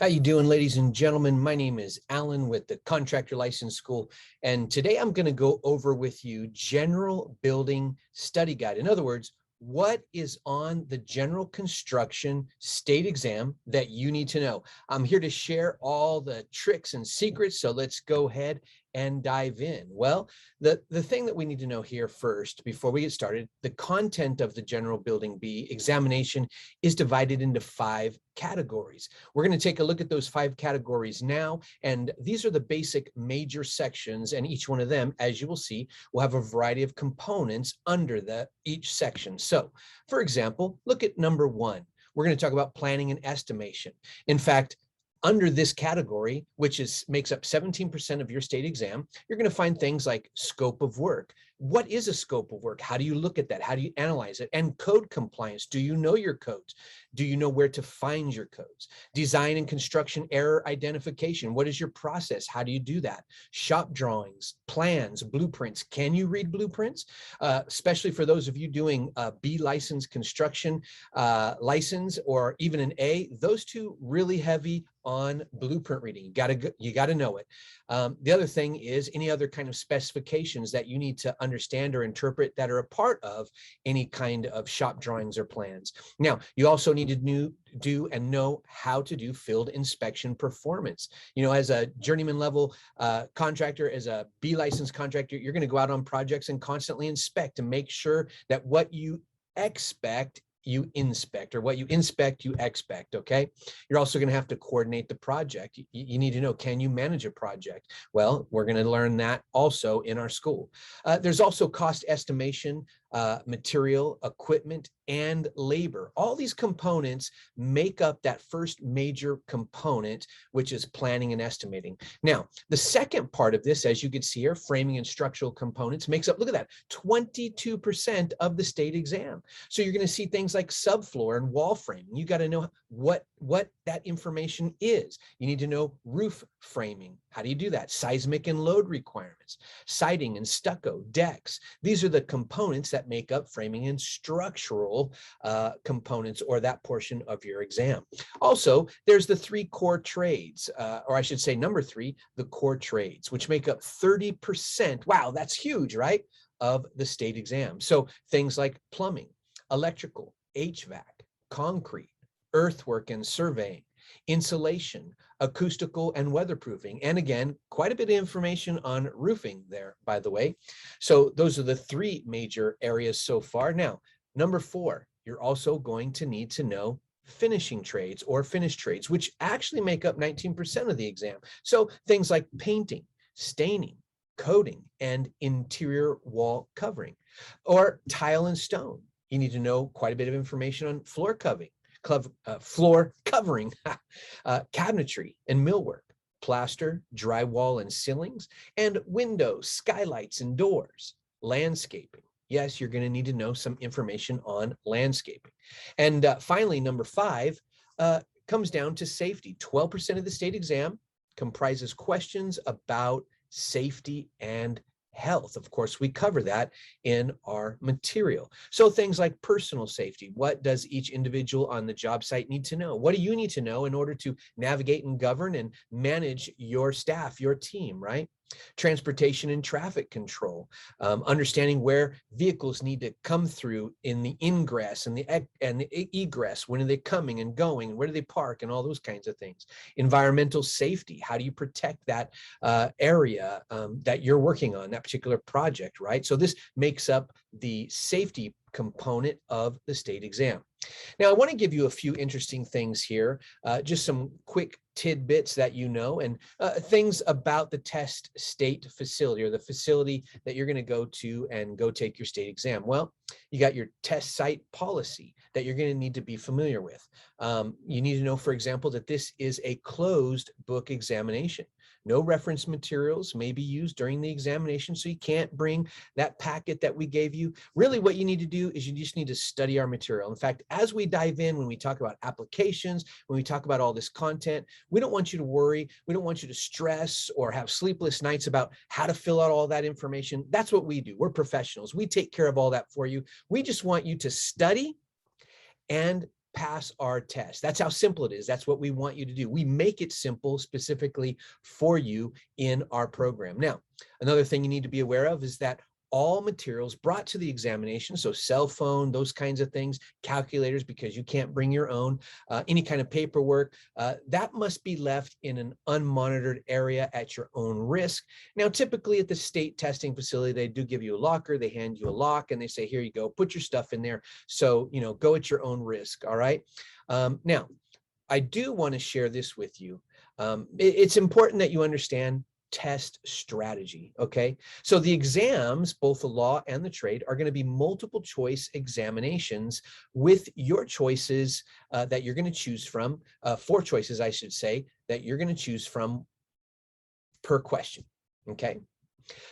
How you doing, ladies and gentlemen? My name is Alan with the Contractor License School, and today I'm going to go over with you General Building Study Guide. In other words, what is on the general construction state exam that you need to know? I'm here to share all the tricks and secrets, so let's go ahead and dive in. Well, the thing that we need to know here first, before we get started, the content of the General Building B examination is divided into 5 categories. We're going to take a look at those 5 categories now, and these are the basic major sections, and each one of them, as you will see, will have a variety of components under each section. So, for example, look at number 1. We're going to talk about planning and estimation. In fact, under this category, which makes up 17% of your state exam, you're going to find things like scope of work. What is a scope of work? How do you look at that? How do you analyze it? And code compliance. Do you know your codes? Do you know where to find your codes? Design and construction error identification. What is your process? How do you do that? Shop drawings, plans, blueprints. Can you read blueprints? Especially for those of you doing a B license construction license, or even an A, those two really heavy on blueprint reading. You gotta know it. The other thing is any other kind of specifications that you need to understand or interpret that are a part of any kind of shop drawings or plans. Now, you also need to do and know how to do field inspection performance. You know, as a journeyman level contractor, as a B licensed contractor, you're going to go out on projects and constantly inspect to make sure that what you expect you inspect, or what you inspect you expect. Okay, you're also going to have to coordinate the project. You need to know, can you manage a project? Well, we're going to learn that also in our school. There's also cost estimation, material, equipment, and labor. All these components make up that first major component, which is planning and estimating. Now, the second part of this, as you can see here, framing and structural components, makes up, look at that, 22% of the state exam. So you're going to see things like subfloor and wall framing. You got to know what that information is. You need to know roof framing. How do you do that? Seismic and load requirements, siding and stucco, decks. These are the components that make up framing and structural components, or that portion of your exam. Also, there's the 3 core trades, or I should say number 3, the core trades, which make up 30%. Wow, that's huge, right? Of the state exam. So things like plumbing, electrical, HVAC, concrete, earthwork and surveying, insulation, acoustical and weatherproofing. And again, quite a bit of information on roofing there, by the way. So those are the 3 major areas so far. Now, number 4, you're also going to need to know finishing trades or finished trades, which actually make up 19% of the exam. So things like painting, staining, coating, and interior wall covering, or tile and stone. You need to know quite a bit of information on floor covering, cabinetry and millwork, plaster, drywall and ceilings, and windows, skylights and doors, landscaping. Yes, you're going to need to know some information on landscaping. And finally, number 5 comes down to safety. 12% of the state exam comprises questions about safety and health. Of course, we cover that in our material. So things like personal safety. What does each individual on the job site need to know? What do you need to know in order to navigate and govern and manage your staff, your team, right? Transportation and traffic control, understanding where vehicles need to come through in the ingress and the egress. When are they coming and going, and where do they park, and all those kinds of things. Environmental safety. How do you protect that area that you're working on, that particular project, right? So this makes up the safety component of the state exam. Now, I want to give you a few interesting things here, just some quick tidbits that you know, and things about the test state facility, or the facility that you're going to go to and go take your state exam. Well, you got your test site policy that you're going to need to be familiar with. You need to know, for example, that this is a closed book examination. No reference materials may be used during the examination, so you can't bring that packet that we gave you. Really, what you need to do is you just need to study our material. In fact, as we dive in, when we talk about applications, when we talk about all this content, we don't want you to worry. We don't want you to stress or have sleepless nights about how to fill out all that information. That's what we do. We're professionals. We take care of all that for you. We just want you to study and pass our test. That's how simple it is. That's what we want you to do. We make it simple specifically for you in our program. Now, another thing you need to be aware of is that all materials brought to the examination, so cell phone, those kinds of things, calculators, because you can't bring your own, any kind of paperwork, that must be left in an unmonitored area at your own risk. Now, typically at the state testing facility, they do give you a locker, they hand you a lock, and they say, here you go, put your stuff in there. So, go at your own risk, all right? Now, I do want to share this with you. It's important that you understand test strategy, okay? So the exams, both the law and the trade, are going to be multiple choice examinations with your choices that you're going to choose from, 4 choices, I should say, that you're going to choose from per question, okay?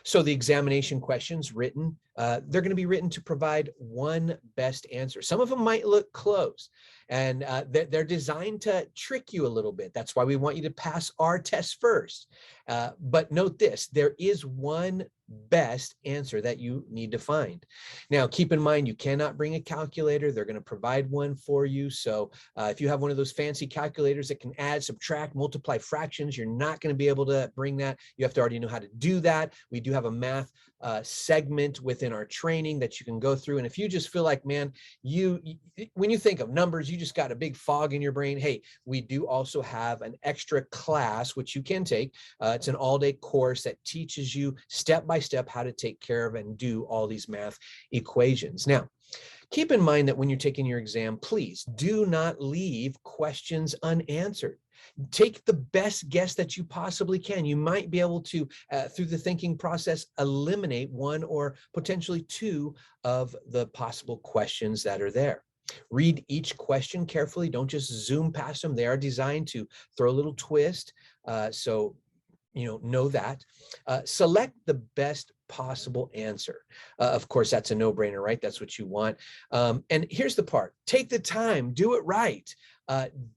So the examination questions written, they're going to be written to provide one best answer. Some of them might look close, and they're designed to trick you a little bit. That's why we want you to pass our test first. But note this, there is one best answer that you need to find. Now, keep in mind, you cannot bring a calculator. They're going to provide one for you. So if you have one of those fancy calculators that can add, subtract, multiply fractions, you're not going to be able to bring that. You have to already know how to do that. We do have a math segment within our training that you can go through. And if you just feel like, man, when you think of numbers, you just got a big fog in your brain. Hey, we do also have an extra class, which you can take. It's an all-day course that teaches you step by step how to take care of and do all these math equations. Now, keep in mind that when you're taking your exam, please do not leave questions unanswered. Take the best guess that you possibly can. You might be able to, through the thinking process, eliminate 1 or potentially 2 of the possible questions that are there. Read each question carefully. Don't just zoom past them. They are designed to throw a little twist. So know that. Select the best possible answer. Of course, that's a no-brainer, right? That's what you want. And here's the part. Take the time. Do it right.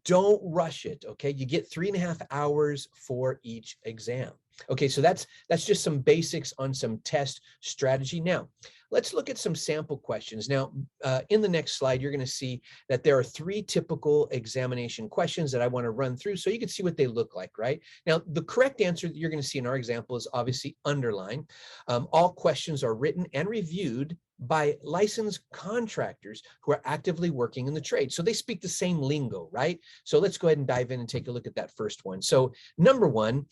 Don't rush it, okay? You get 3.5 hours for each exam. Okay, so that's just some basics on some test strategy. Now, let's look at some sample questions. Now, in the next slide, you're going to see that there are 3 typical examination questions that I want to run through so you can see what they look like, right? Now, the correct answer that you're going to see in our example is obviously underline. All questions are written and reviewed by licensed contractors who are actively working in the trade. So they speak the same lingo, right? So let's go ahead and dive in and take a look at that first one. So number 1,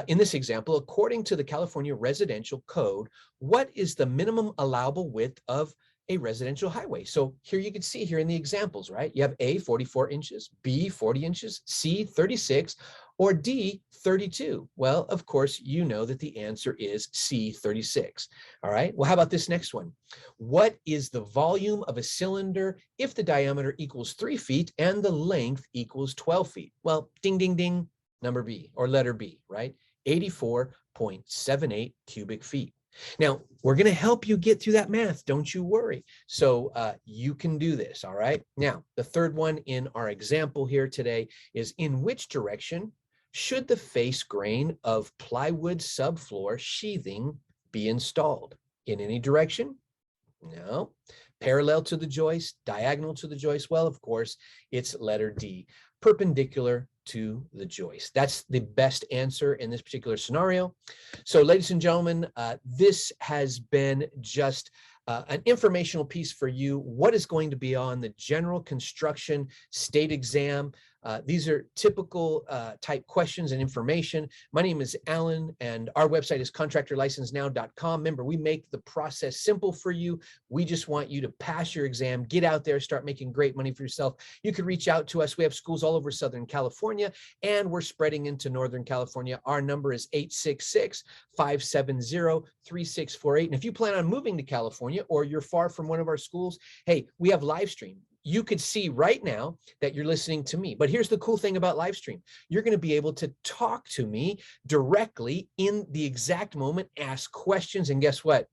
in this example, according to the California Residential Code, what is the minimum allowable width of a residential highway? So here you can see here in the examples, right? You have A, 44 inches, B, 40 inches, C, 36, or D, 32. Well, of course, you know that the answer is C, 36. All right, well, how about this next one? What is the volume of a cylinder if the diameter equals 3 feet and the length equals 12 feet? Well, ding, ding, ding, number B, or letter B, right? 84.78 cubic feet. Now, we're going to help you get through that math. Don't you worry. So you can do this. All right. Now, the third one in our example here today is in which direction should the face grain of plywood subfloor sheathing be installed? In any direction? No. Parallel to the joist, diagonal to the joist? Well, of course, it's letter D, perpendicular to the joist. That's the best answer in this particular scenario. So, ladies and gentlemen, this has been just an informational piece for you. What is going to be on the general construction state exam? These are typical type questions and information. My name is Alan, and our website is contractorlicensenow.com. Remember, we make the process simple for you. We just want you to pass your exam, get out there, start making great money for yourself. You can reach out to us. We have schools all over Southern California, and we're spreading into Northern California. Our number is 866-570-3648. And if you plan on moving to California or you're far from one of our schools, hey, we have live stream. You could see right now that you're listening to me. But here's the cool thing about live stream. You're going to be able to talk to me directly in the exact moment, ask questions, and guess what?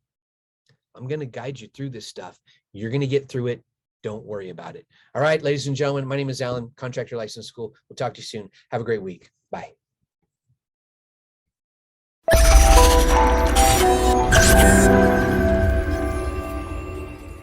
I'm going to guide you through this stuff. You're going to get through it. Don't worry about it. All right, ladies and gentlemen, my name is Alan, Contractor License School. We'll talk to you soon. Have a great week. Bye.